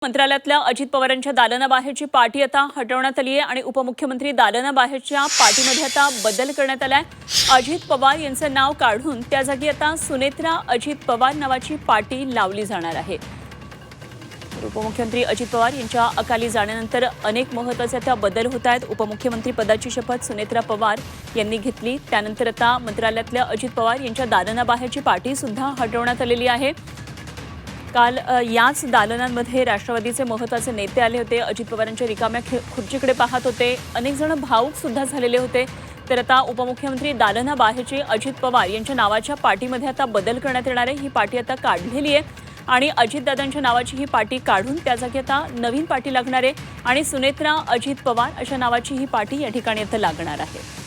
मंत्रालयातल्या अजित पवारांच्या दालनाबाहेरची पाटी आता हटवण्यात आली आहे आणि उपमुख्यमंत्री दालनाबाहेरच्या पाटीमध्ये आता बदल करण्यात आलाय। अजित पवार यांचं नाव काढून त्या जागी आता सुनेत्रा अजित पवार नावाची पाटी लावली जाणार आहे। उपमुख्यमंत्री अजित पवार यांच्या अकाली जाण्यानंतर अनेक महत्त्वाचे आता बदल होत आहेत। उपमुख्यमंत्री पदाची शपथ सुनेत्रा पवार यांनी घेतली, त्यानंतर आता मंत्रालयातल्या अजित पवार यांच्या दालनाबाहेरची पाटी सुद्धा हटवण्यात आलेली आहे। काल याच दालनांमध्ये राष्ट्रवादीचे महत्त्वाचे नेते आले होते, अजित पवारांच्या रिकाम्या खुर्चीकडे पाहत होते, अनेक जण भावुक सुद्धा झालेले होते। तर आता उपमुख्यमंत्री दालनाबाहेरचे अजित पवार यांच्या नावाच्या पाटीमध्ये आता बदल करण्यात येणार आहे। ही पाटी आता काढलेली आहे आणि अजितदादांच्या नावाची ही पाटी काढून त्या जागी आता नवीन पाटी लागणार आहे आणि सुनेत्रा अजित पवार अशा नावाची ही पाटी या ठिकाणी आता लागणार आहे।